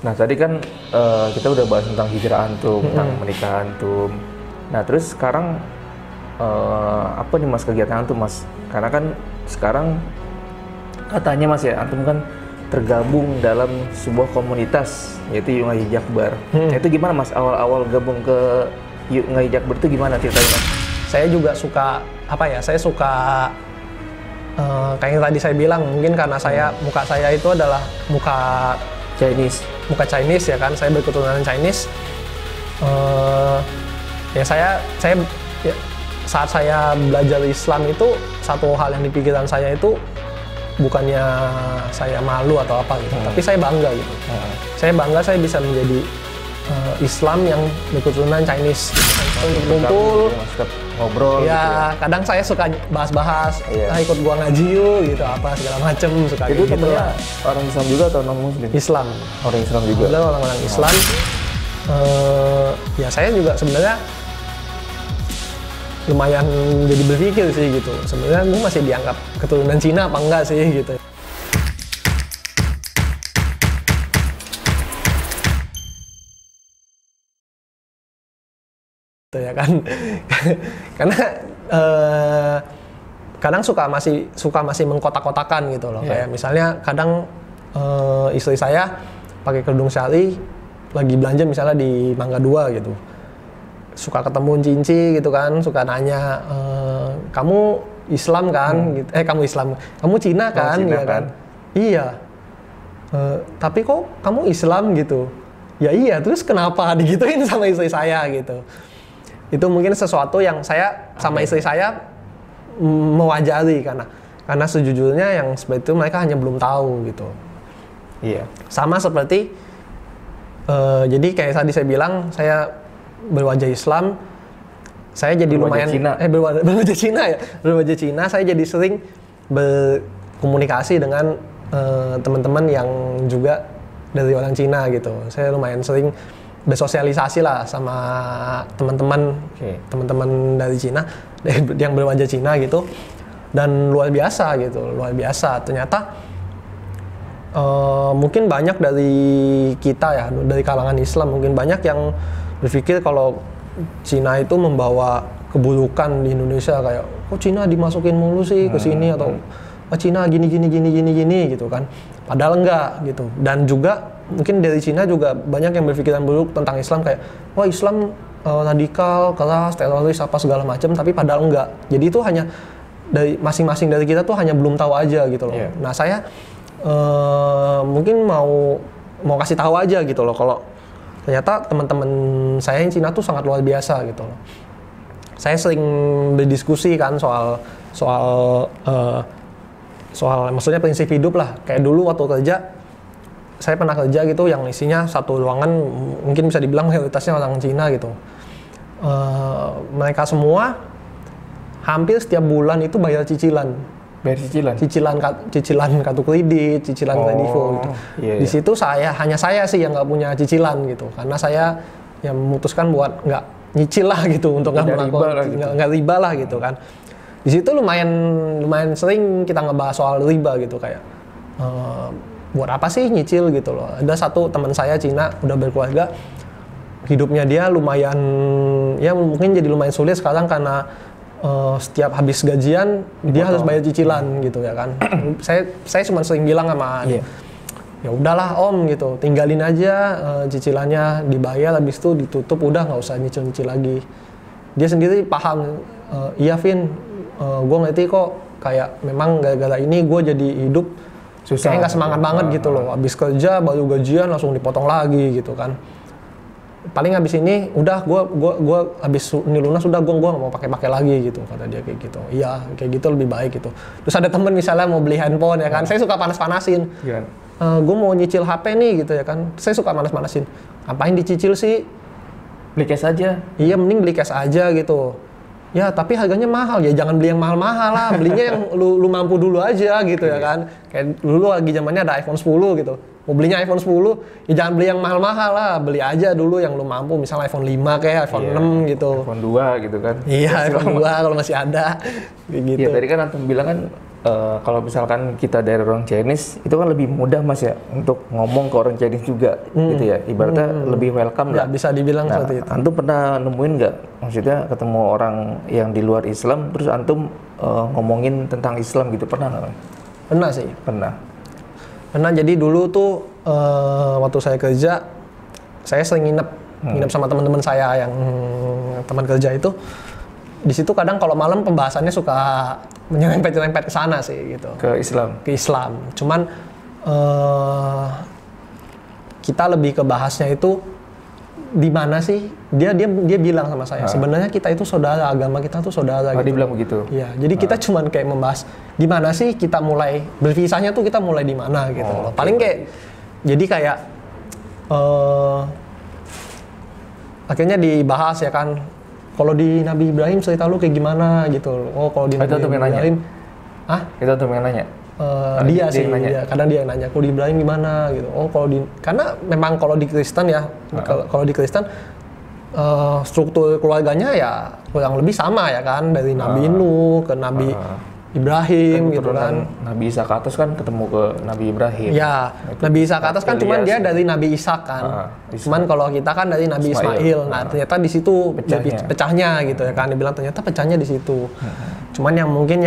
Nah tadi kan kita udah bahas tentang hijrah antum, tentang menikah antum. Nah terus sekarang apa nih mas kegiatan antum mas? Karena kan sekarang katanya mas ya antum kan tergabung dalam sebuah komunitas yaitu Yungai Jakbar. Itu gimana mas awal-awal gabung ke Yungai Jakbar itu gimana ceritanya mas? Saya juga suka saya suka kayak yang tadi saya bilang, mungkin karena muka saya itu adalah muka Chinese ya kan, saya berketurunan Chinese. Saat saya belajar Islam itu satu hal yang di pikiran saya itu bukannya saya malu atau apa gitu, tapi saya bangga gitu. Saya bangga saya bisa menjadi Islam yang berketurunan Chinese. Untuk kumpul, ngobrol. Ya, gitu ya. Kadang saya suka bahas-bahas, ikut gua ngaji yuk gitu apa segala macem, suka itu gitu lah. Orang Islam juga atau non Muslim? Islam. Orang Islam juga. Orang-orang Islam. Ya saya juga sebenarnya lumayan jadi berpikir sih gitu. Sebenarnya gue masih dianggap keturunan Cina apa enggak sih gitu. Ya kan, karena kadang suka masih mengkotak-kotakan gitu loh. Kayak misalnya kadang istri saya pakai kerudung syari lagi belanja misalnya di Mangga 2 gitu, suka ketemu cinci gitu kan, suka nanya kamu Islam kan, gitu. Kamu Cina kan, Cina ya kan? Iya. Tapi kok kamu Islam gitu? Ya iya, terus kenapa digituin sama istri saya gitu? Itu mungkin sesuatu yang saya sama istri saya mewajari karena sejujurnya yang seperti itu mereka hanya belum tahu gitu. Iya. Sama seperti jadi kayak tadi saya bilang saya berwajah Islam, saya jadi lumayan berwajah Cina, saya jadi sering berkomunikasi dengan teman-teman yang juga dari orang Cina gitu. Saya lumayan sering bersosialisasi lah sama teman-teman dari Cina yang berwajah Cina gitu, dan luar biasa ternyata mungkin banyak dari kita ya, dari kalangan Islam mungkin banyak yang berpikir kalau Cina itu membawa keburukan di Indonesia, kayak Cina dimasukin mulu sih ke sini, atau Cina gini gitu kan, padahal enggak gitu. Dan juga mungkin dari Cina juga banyak yang berpikiran buruk tentang Islam, kayak wah Islam radikal, keras, teroris apa segala macam, tapi padahal enggak. Jadi itu hanya dari masing-masing dari kita tuh hanya belum tahu aja gitu loh. Nah saya mungkin mau kasih tahu aja gitu loh, kalau ternyata teman-teman saya yang Cina tuh sangat luar biasa gitu loh. Saya sering berdiskusi kan soal maksudnya prinsip hidup lah. Kayak dulu waktu kerja, saya pernah kerja gitu yang isinya satu ruangan mungkin bisa dibilang mayoritasnya orang Cina gitu. Mereka semua hampir setiap bulan itu bayar cicilan. Cicilan kartu kredit, cicilan kredivo gitu. Di situ hanya saya sih yang nggak punya cicilan gitu, karena saya yang memutuskan buat nggak nyicil lah gitu, untuk nggak riba lah gitu kan. Di situ lumayan sering kita ngebahas soal riba gitu, kayak buat apa sih nyicil gitu loh. Ada satu teman saya Cina udah berkeluarga, hidupnya dia lumayan ya mungkin jadi lumayan sulit sekarang karena setiap habis gajian dia harus bayar cicilan gitu ya kan. Saya cuma sering bilang sama dia, ya udahlah om gitu, tinggalin aja cicilannya, dibayar habis itu ditutup, udah nggak usah nyicil lagi. Dia sendiri paham, iya Vin, gue ngerti kok, kayak memang gara-gara ini gue jadi hidup susah, kayak nggak semangat banget gitu loh. Habis kerja baru gajian langsung dipotong lagi gitu kan. Paling habis ini udah gue habis ini lunas udah gue nggak mau pakai lagi gitu, kata dia kayak gitu. Iya kayak gitu lebih baik gitu. Terus ada temen misalnya mau beli handphone ya kan, saya suka panas-panasin. Gue mau nyicil HP nih gitu ya kan, saya suka panas-panasin. Ngapain dicicil sih? Beli cash aja. Iya mending beli cash aja gitu. Ya tapi harganya mahal, ya jangan beli yang mahal-mahal lah, belinya yang lu mampu dulu aja gitu ya kan. Kayak dulu lagi zamannya ada iPhone 10 gitu. Mau belinya iPhone 10, ya jangan beli yang mahal-mahal lah, beli aja dulu yang lu mampu, misalnya iPhone 5 kayak iPhone 6 gitu. iPhone 2 gitu kan. Iya, iPhone 2 kalau masih ada. Kayak gitu. Iya, tadi kan antum bilang kan kalau misalkan kita dari orang Chinese itu kan lebih mudah Mas ya untuk ngomong ke orang Chinese juga gitu ya, ibaratnya lebih welcome lah. Bisa dibilang seperti itu. Antum pernah nemuin nggak, maksudnya ketemu orang yang di luar Islam terus antum ngomongin tentang Islam gitu, pernah nggak? Pernah sih. Pernah. Jadi dulu tuh waktu saya kerja, saya sering nginep sama teman-teman saya yang teman kerja itu. Di situ kadang kalau malam pembahasannya suka menyerempet-nyerempet ke sana sih gitu. Ke Islam. Cuman kita lebih ke bahasnya itu di mana sih? Dia bilang sama saya, sebenarnya kita itu saudara, agama kita tuh saudara gitu. Dia bilang begitu. Iya, jadi kita cuman kayak membahas di mana sih kita mulai berpisahnya tuh, kita mulai di mana gitu. Paling kayak jadi kayak akhirnya dibahas ya kan. Kalau di Nabi Ibrahim cerita lu kayak gimana gitu. Oh, kalau di Nabi Ibrahim, Itu tuh yang nanya. Dia sih, kadang dia yang nanya, kalau di Ibrahim gimana gitu. Oh, karena memang kalau di Kristen ya, kalau di Kristen struktur keluarganya ya kurang lebih sama ya kan, dari Nabi Nuh ke Nabi Ibrahim gitu kan. Nabi Isa ke atas kan ketemu ke Nabi Ibrahim. Ya, Nabi Isa ke atas kan cuman dia dari Nabi Ishak kan. Cuman kalau kita kan dari Nabi Ismail. Nah, ternyata di situ pecahnya gitu ya kan. Dibilang ternyata pecahnya di situ. Cuman yang mungkin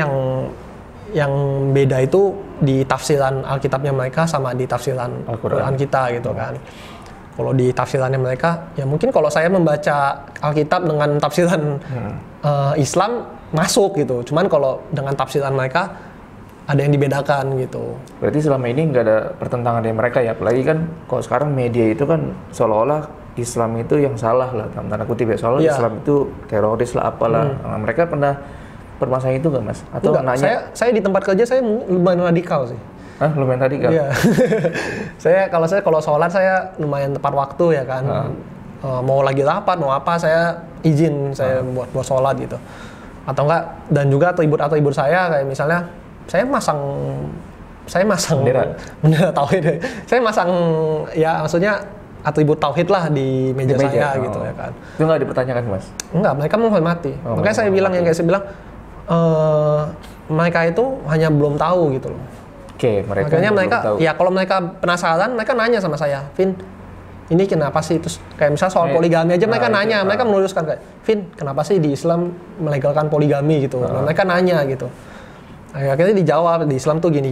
yang beda itu di tafsiran Alkitabnya mereka sama di tafsiran Al-Quran kita gitu kan. Kalau di tafsirannya mereka, ya mungkin kalau saya membaca Alkitab dengan tafsiran Islam masuk gitu. Cuman kalau dengan tafsiran mereka ada yang dibedakan gitu. Berarti selama ini nggak ada pertentangan dari mereka ya, apalagi kan kalau sekarang media itu kan seolah-olah Islam itu yang salah lah, dalam tanda kutip ya, soalnya Islam itu teroris lah apalah. Nah, mereka pernah permasalahan itu nggak Mas? Atau enggak, nanya? Saya di tempat kerja saya lumayan radikal sih. Lumayan radikal? Iya. saya kalau sholat saya lumayan tepat waktu ya kan. Mau lagi rapat, mau apa, saya izin saya buat sholat gitu. Atau enggak, dan juga atribut saya kayak misalnya saya masang bendera tauhid. Saya masang ya maksudnya atribut tauhid lah di meja saya gitu ya kan. Itu nggak dipertanyakan Mas? Enggak, mereka menghormati. Makanya saya bilang yang kayak saya bilang mereka itu hanya belum tahu gitu loh. Makanya mereka ya kalau mereka penasaran, mereka nanya sama saya, Vin, ini kenapa sih? Terus kayak misalnya soal poligami aja mereka nanya, mereka meluruskan kayak, Vin, kenapa sih di Islam melegalkan poligami gitu? Mereka nanya gitu. Akhirnya dijawab di Islam tuh gini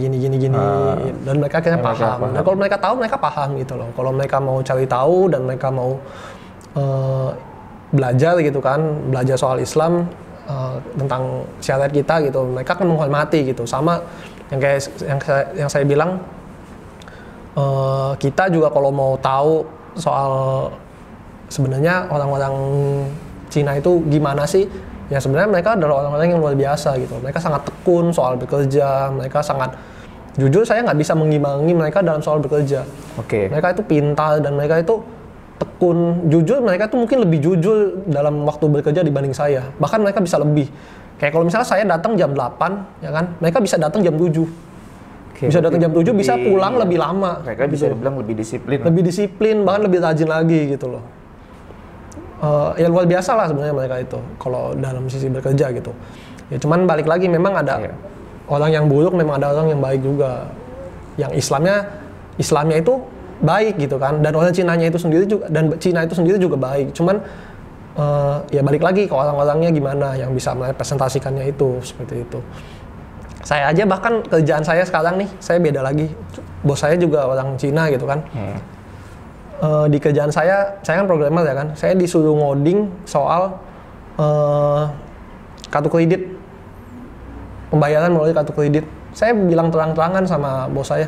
dan mereka akhirnya paham. Nah, kalau mereka tahu, mereka paham gitu loh. Kalau mereka mau cari tahu dan mereka mau belajar gitu kan, belajar soal Islam tentang syariat kita gitu, mereka akan menghormati gitu. Sama yang saya bilang, kita juga kalau mau tahu soal sebenarnya orang-orang Cina itu gimana sih, ya sebenarnya mereka adalah orang-orang yang luar biasa gitu. Mereka sangat tekun soal bekerja, mereka sangat jujur. Saya nggak bisa mengimbangi mereka dalam soal bekerja. Mereka itu pintar dan mereka itu tekun, jujur. Mereka itu mungkin lebih jujur dalam waktu bekerja dibanding saya. Bahkan mereka bisa lebih. Kayak kalau misalnya saya datang jam 8, ya kan, mereka bisa datang jam 7. Bisa datang jam 7, bisa pulang lebih lama. Mereka bisa dibilang lebih disiplin. Lebih disiplin, bahkan lebih rajin lagi gitu loh. Ya luar biasa lah sebenarnya mereka itu, kalau dalam sisi bekerja gitu. Ya cuman balik lagi, memang ada orang yang buruk, memang ada orang yang baik juga. Yang Islamnya itu baik gitu kan, dan orang Cinanya itu sendiri juga, dan Cina itu sendiri juga baik. Cuman ya balik lagi ke orang-orangnya gimana yang bisa merepresentasikannya itu, seperti itu. Saya aja bahkan kerjaan saya sekarang nih, saya beda lagi. Bos saya juga orang Cina gitu kan. Di kerjaan saya kan programmer ya kan. Saya disuruh ngoding soal kartu kredit, pembayaran melalui kartu kredit. Saya bilang terang-terangan sama bos saya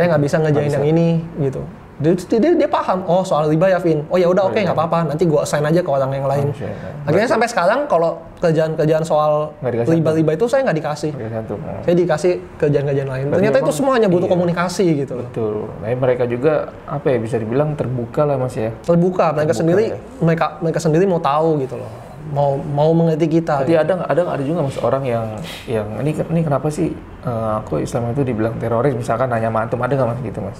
nggak bisa ngerjain yang ini gitu. Dia paham, oh soal riba ya Vin, oh ya udah oke, nggak apa-apa, nanti gua assign aja ke orang yang lain. Akhirnya sampai sekarang kalau kerjaan soal riba itu saya nggak dikasih. Saya dikasih kerjaan lain. Ternyata itu semua hanya butuh komunikasi gitu. Betul. Nah, mereka juga apa ya, bisa dibilang terbuka lah Mas ya. Terbuka, mereka sendiri mau tahu gitu loh. Mau mengerti kita. Jadi gitu. ada juga Mas orang yang ini kenapa sih aku Islam itu dibilang teroris, misalkan nanya sama antum, ada nggak Mas gitu Mas?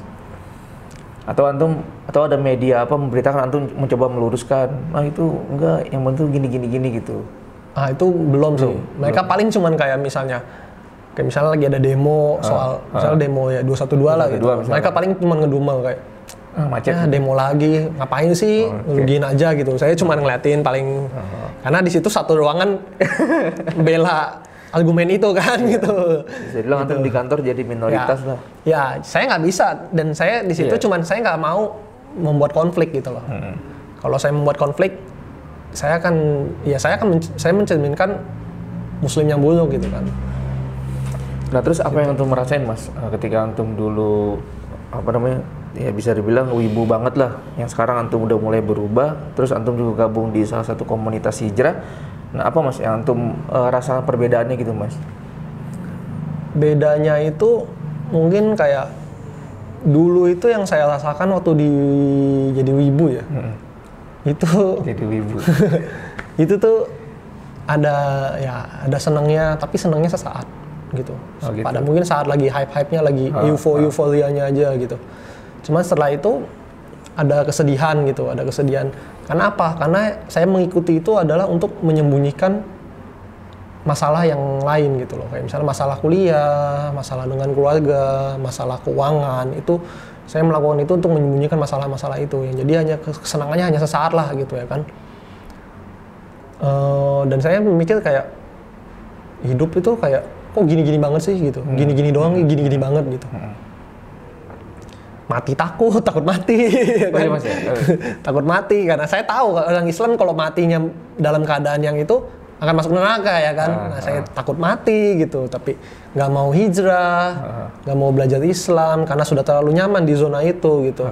Atau ada media apa memberitakan antum mencoba meluruskan, nah itu enggak, yang penting gini gitu. Itu belum sih. Mereka paling cuman kayak misalnya Kayak misalnya lagi ada demo soal misalnya demo ya 212 lah gitu. Mereka paling cuma ngedumel kayak macet demo lagi, ngapain sih, rugiin aja gitu. Saya cuma ngeliatin paling, karena di situ satu ruangan bela argumen itu kan gitu. Bisa bilang antum di kantor jadi minoritas lah. Ya, saya nggak bisa dan saya di situ cuman saya nggak mau membuat konflik gitu loh. Kalau saya membuat konflik, saya mencerminkan Muslim yang buruk gitu kan. Nah terus apa yang antum merasain Mas ketika antum dulu ya bisa dibilang wibu banget lah, yang sekarang antum udah mulai berubah, terus antum juga gabung di salah satu komunitas hijrah. Nah apa Mas yang antum rasakan perbedaannya gitu Mas? Bedanya itu mungkin kayak dulu itu yang saya rasakan waktu jadi wibu ya. Itu jadi wibu. Itu tuh ada senangnya, tapi senangnya sesaat gitu. Pada mungkin saat lagi hype-hype-nya, lagi euforianya aja gitu. Cuman setelah itu ada kesedihan gitu, ada kesedihan. Karena apa? Karena saya mengikuti itu adalah untuk menyembunyikan masalah yang lain gitu loh. Kayak misalnya masalah kuliah, masalah dengan keluarga, masalah keuangan, itu saya melakukan itu untuk menyembunyikan masalah-masalah itu. Yang jadi hanya kesenangannya hanya sesaat lah gitu ya kan. Dan saya memikir kayak hidup itu kayak kok gini-gini banget sih gitu. Gini-gini doang, gini-gini banget gitu. Mati takut mati kan? Takut mati karena saya tahu orang Islam kalau matinya dalam keadaan yang itu akan masuk neraka ya kan. Nah, saya takut mati gitu, tapi nggak mau hijrah, nggak mau belajar Islam karena sudah terlalu nyaman di zona itu gitu.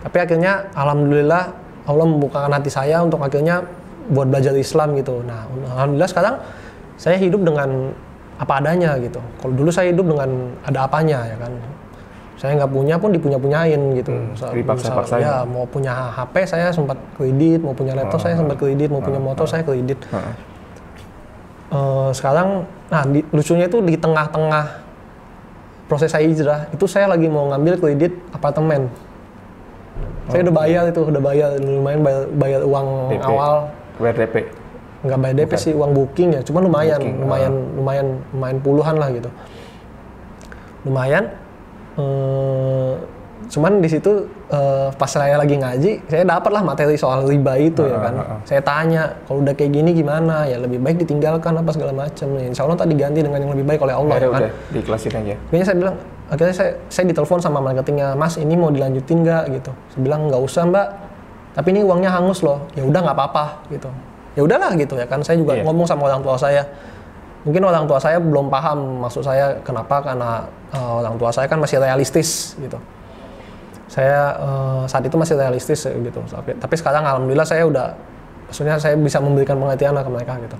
Tapi akhirnya alhamdulillah Allah membukakan hati saya untuk akhirnya buat belajar Islam gitu. Nah alhamdulillah sekarang saya hidup dengan apa adanya gitu. Kalau dulu saya hidup dengan ada apanya ya kan. Saya nggak punya pun dipunya-punyain gitu. Dipaksa-paksain. Ya, mau punya HP saya sempat kredit, mau punya laptop saya sempat kredit, mau punya motor saya kredit. Sekarang, lucunya itu di tengah-tengah proses saya hijrah, itu saya lagi mau ngambil kredit apartemen. Saya udah bayar lumayan bayar uang DP. Awal. Bayar DP? Nggak bayar DP sih, uang booking ya, cuma lumayan puluhan lah gitu. Lumayan. Cuman di situ pas saya lagi ngaji, saya dapatlah materi soal riba itu ya kan. Saya tanya, kalau udah kayak gini gimana? Ya lebih baik ditinggalkan apa segala macam. Ya, insya Allah tadi diganti dengan yang lebih baik oleh Allah. Akhirnya kan. Udah diiklasin aja. Akhirnya saya ditelepon sama marketingnya, Mas ini mau dilanjutin nggak gitu. Saya bilang nggak usah Mbak, tapi ini uangnya hangus loh. Ya udah nggak apa-apa gitu. Ya udahlah gitu ya kan. Saya juga ngomong sama orang tua saya. Mungkin orang tua saya belum paham maksud saya kenapa, karena orang tua saya kan masih realistis gitu. Saya saat itu masih realistis gitu. Tapi sekarang alhamdulillah maksudnya saya bisa memberikan pengertian lah ke mereka gitu.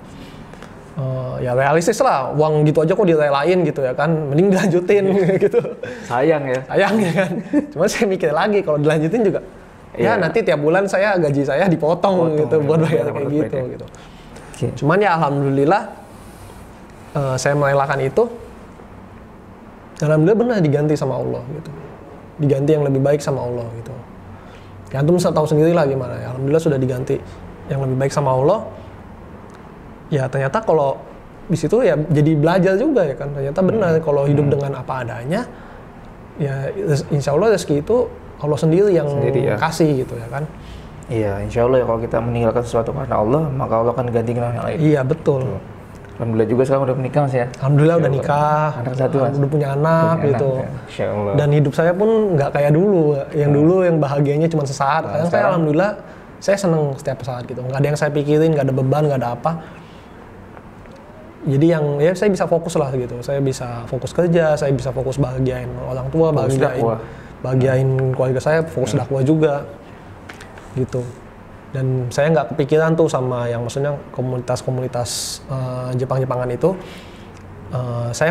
Ya realistis lah, uang gitu aja kok direlain gitu ya kan, mending dilanjutin gitu. Sayang ya kan. Cuma saya mikir lagi kalau dilanjutin juga, ya nanti tiap bulan gaji saya dipotong gitu buat bayar kayak gitu. Cuman ya alhamdulillah. Saya merelakan itu, alhamdulillah benar diganti sama Allah gitu, diganti yang lebih baik sama Allah gitu. Ya antum tahu sendiri lah gimana ya, alhamdulillah sudah diganti yang lebih baik sama Allah. Ya ternyata kalau di situ ya jadi belajar juga ya kan, ternyata benar kalau hidup dengan apa adanya, ya insya Allah rezeki itu Allah sendiri yang kasih gitu ya kan. Iya, insya Allah ya kalau kita meninggalkan sesuatu karena Allah, maka Allah akan ganti dengan yang lain. Iya betul. Alhamdulillah juga sekarang udah menikah Mas ya? Alhamdulillah udah nikah, anak satu Mas? Udah punya anak gitu. Insya Allah. Dan hidup saya pun nggak kayak dulu, dulu yang bahagianya cuma sesaat. Sekarang saya alhamdulillah, saya seneng setiap saat gitu. Nggak ada yang saya pikirin, nggak ada beban, nggak ada apa. Jadi saya bisa fokus lah gitu. Saya bisa fokus kerja, saya bisa fokus bahagiain orang tua, bahagiain keluarga saya, fokus dakwah juga gitu. Dan saya nggak kepikiran tuh sama yang maksudnya komunitas-komunitas Jepang-Jepangan itu. Saya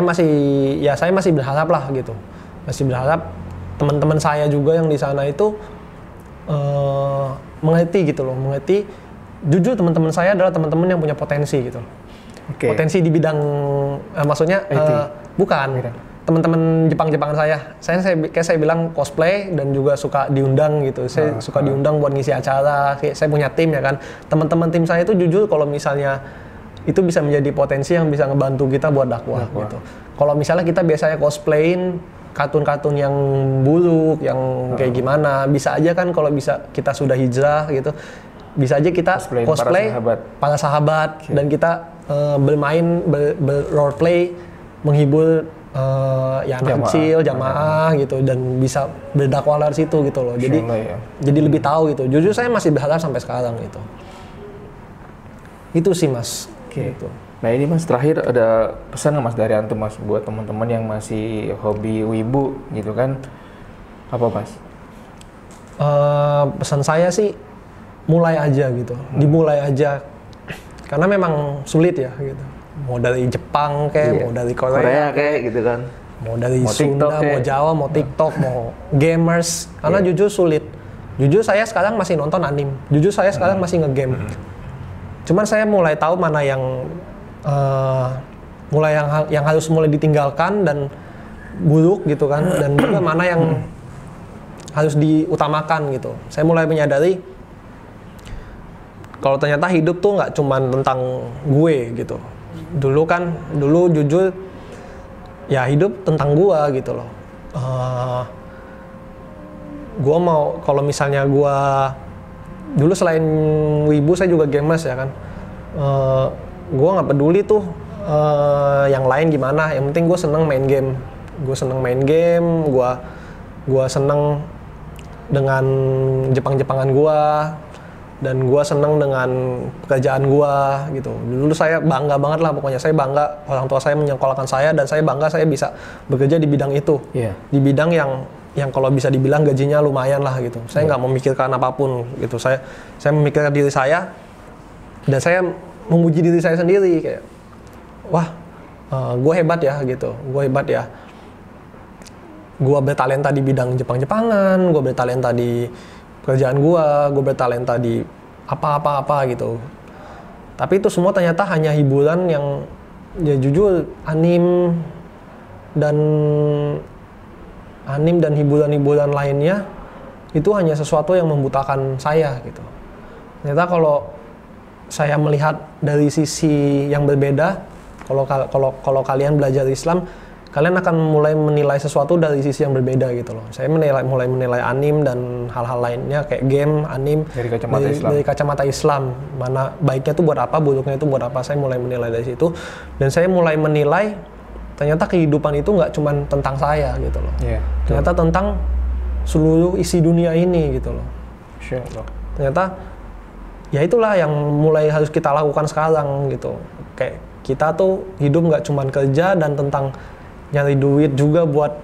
masih berharap lah gitu. Masih berharap teman-teman saya juga yang di sana itu mengerti gitu loh. Mengerti, jujur teman-teman saya adalah teman-teman yang punya potensi gitu. Potensi di bidang maksudnya bukan. Teman-teman Jepang-Jepangan saya bilang cosplay dan juga suka diundang gitu. Saya suka diundang buat ngisi acara. Saya punya tim ya kan. Teman-teman tim saya itu jujur kalau misalnya itu bisa menjadi potensi yang bisa ngebantu kita buat dakwah gitu. kalau misalnya kita biasanya cosplayin kartun-kartun yang buruk, yang kayak gimana, bisa aja kan kalau bisa kita sudah hijrah gitu, bisa aja kita cosplay para sahabat okay. Dan kita bermain, role-play, menghibur ya anak kecil, jamaah gitu, dan bisa berdakwah dari situ gitu loh. Jadi lebih tahu gitu. Jujur saya masih berharap sampai sekarang gitu. Itu sih Mas. Okay. Gitu. Nah ini Mas, terakhir ada pesan nggak Mas dari Antum Mas buat teman-teman yang masih hobi wibu gitu kan? Apa Mas? Pesan saya sih mulai aja gitu, dimulai aja. Karena memang sulit ya gitu. Mau dari Jepang kayak, mau dari Korea kayak gitu kan. Mau dari Sunda, mau Jawa, mau TikTok, mau gamers. Karena jujur sulit. Jujur saya sekarang masih nonton anime. Jujur saya sekarang masih ngegame. Cuman saya mulai tahu mana yang yang harus mulai ditinggalkan dan buruk gitu kan, dan juga mana yang harus diutamakan gitu. Saya mulai menyadari kalau ternyata hidup tuh nggak cuman tentang gue gitu. Dulu jujur ya hidup tentang gua gitu loh. Gua mau, kalau misalnya gua dulu selain wibu saya juga gamers ya kan. Gue nggak peduli tuh yang lain gimana, yang penting gue seneng main game. Gue seneng dengan Jepang-Jepangan gue, dan gue seneng dengan pekerjaan gue gitu. Dulu saya bangga banget lah, pokoknya saya bangga orang tua saya menyekolahkan saya, dan saya bangga saya bisa bekerja di bidang itu, di bidang yang kalau bisa dibilang gajinya lumayan lah gitu. Saya nggak memikirkan apapun gitu. Saya memikirkan diri saya, dan saya memuji diri saya sendiri kayak, wah, gue hebat ya gitu, gue bertalenta di bidang Jepang-Jepangan, gue bertalenta di pekerjaan gue bertalenta di apa gitu. Tapi itu semua ternyata hanya hiburan yang ya jujur anime dan hiburan-hiburan lainnya itu hanya sesuatu yang membutakan saya gitu. Ternyata kalau saya melihat dari sisi yang berbeda, kalau kalian belajar Islam, kalian akan mulai menilai sesuatu dari sisi yang berbeda gitu loh. Saya mulai menilai anime dan hal-hal lainnya kayak game, anime dari kacamata Islam. Mana baiknya itu buat apa, buruknya itu buat apa. Saya mulai menilai dari situ, dan saya mulai menilai ternyata kehidupan itu nggak cuma tentang saya gitu loh. Ternyata tentang seluruh isi dunia ini gitu loh. Ternyata ya itulah yang mulai harus kita lakukan sekarang gitu. Kayak kita tuh hidup nggak cuma kerja dan tentang nyari duit juga buat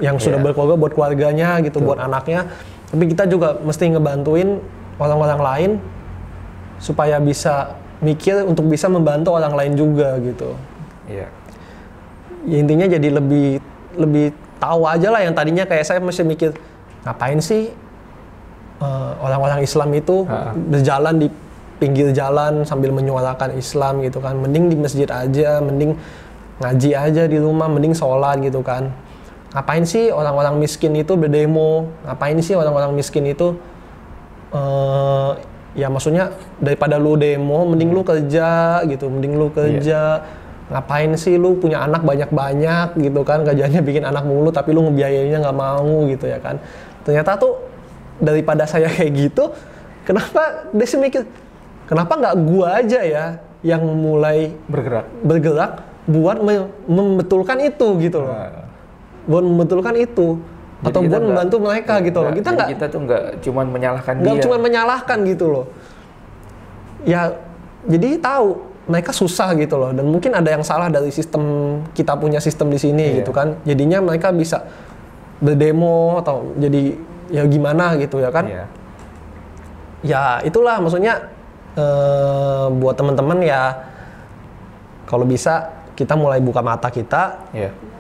yang sudah berkeluarga, buat keluarganya gitu, buat anaknya. Tapi kita juga mesti ngebantuin orang-orang lain supaya bisa mikir untuk bisa membantu orang lain juga gitu. Ya, intinya jadi lebih tahu aja lah, yang tadinya kayak saya masih mikir ngapain sih orang-orang Islam itu berjalan di pinggir jalan sambil menyuarakan Islam gitu kan. Mending di masjid aja, mending ngaji aja di rumah, mending sholat gitu kan. Ngapain sih orang-orang miskin itu berdemo? Ngapain sih orang-orang miskin itu ya maksudnya daripada lu demo, mending lu kerja gitu, Ngapain sih lu punya anak banyak-banyak gitu kan, kerjanya bikin anak mulu tapi lu ngebiayainnya nggak mau gitu ya kan. Ternyata tuh daripada saya kayak gitu, kenapa dia mikir, kenapa nggak gua aja ya yang mulai bergerak buat membetulkan itu gitu loh. Buat membetulkan itu. Jadi atau buat membantu mereka gitu loh. Kita tuh nggak cuma menyalahkan dia. Nggak cuma menyalahkan gitu loh. Ya, jadi tahu mereka susah gitu loh. Dan mungkin ada yang salah dari sistem, kita punya sistem di sini gitu kan. Jadinya mereka bisa berdemo atau jadi ya gimana gitu ya kan. Ya itulah maksudnya buat teman-teman ya, kalau bisa kita mulai buka mata kita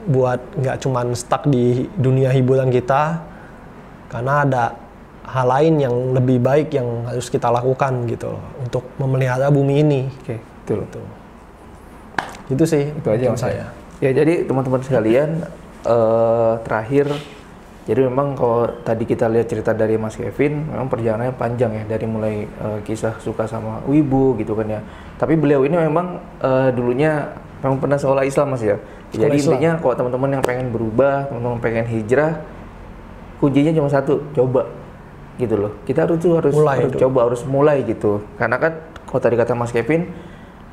buat nggak cuman stuck di dunia hiburan kita, karena ada hal lain yang lebih baik yang harus kita lakukan gitu loh, untuk memelihara bumi ini. Betul. Itu sih itu aja saya. Ya jadi teman-teman sekalian, terakhir, jadi memang kalau tadi kita lihat cerita dari Mas Kevin, memang perjalanannya panjang ya, dari mulai kisah suka sama wibu gitu kan ya. Tapi beliau ini memang dulunya memang pernah sekolah Islam Mas ya. Jadi intinya kalau teman-teman yang pengen berubah, teman-teman pengen hijrah, kuncinya cuma satu, coba gitu loh. Kita harus coba, harus mulai gitu. Karena kan kalau tadi kata Mas Kevin,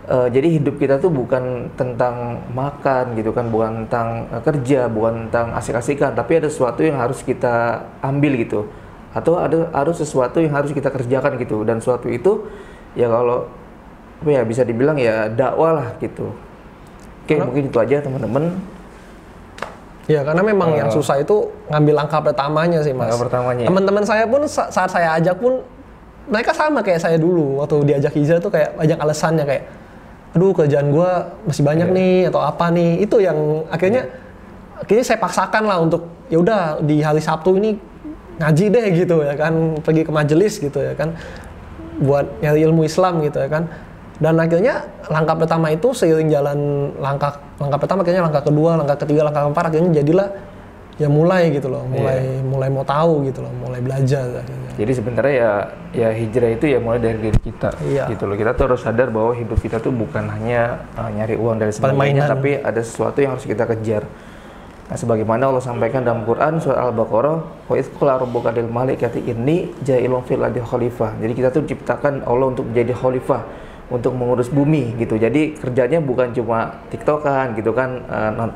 jadi hidup kita tuh bukan tentang makan gitu kan, bukan tentang kerja, bukan tentang asik-asikan, tapi ada sesuatu yang harus kita ambil gitu, atau harus sesuatu yang harus kita kerjakan gitu. Dan sesuatu itu ya kalau bisa dibilang ya dakwah lah gitu. Oke, mungkin itu aja teman-teman. Ya, karena memang yang susah itu ngambil langkah pertamanya sih, Mas. Teman-teman saya pun saat saya ajak pun mereka sama kayak saya dulu waktu diajak hijrah tuh kayak banyak alasannya kayak aduh kerjaan gue masih banyak nih atau apa nih. Itu yang akhirnya saya paksakan lah untuk ya udah di hari Sabtu ini ngaji deh gitu ya kan, pergi ke majelis gitu ya kan, buat nyari ilmu Islam gitu ya kan. Dan akhirnya langkah pertama itu seiring jalan langkah pertama, akhirnya langkah kedua, langkah ketiga, langkah keempat, akhirnya jadilah ya mulai gitu loh, mulai mau tahu gitu loh, mulai belajar akhirnya. Jadi sebenarnya ya hijrah itu ya mulai dari diri kita gitu loh. Kita tuh harus sadar bahwa hidup kita tuh bukan hanya nyari uang dari sebagainya, tapi ada sesuatu yang harus kita kejar. Nah, sebagaimana Allah sampaikan dalam Quran surah Al-Baqarah, wa idz qala rabbuka lil malaikati inni ja'ilun fil ardi khalifah. Jadi kita tuh diciptakan Allah untuk menjadi khalifah, untuk mengurus bumi gitu. Jadi kerjanya bukan cuma TikTokan gitu kan,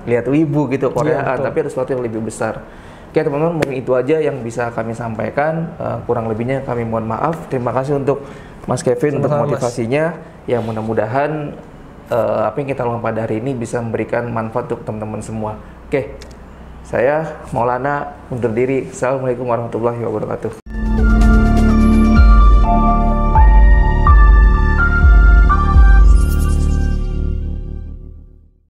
lihat wibu gitu Koreaan, tapi ada sesuatu yang lebih besar. Oke teman-teman, mungkin itu aja yang bisa kami sampaikan. Kurang lebihnya kami mohon maaf. Terima kasih untuk Mas Kevin untuk motivasinya. Yang mudah-mudahan apa yang kita lakukan pada hari ini bisa memberikan manfaat untuk teman-teman semua. Oke, saya Maulana undur diri. Assalamualaikum warahmatullahi wabarakatuh.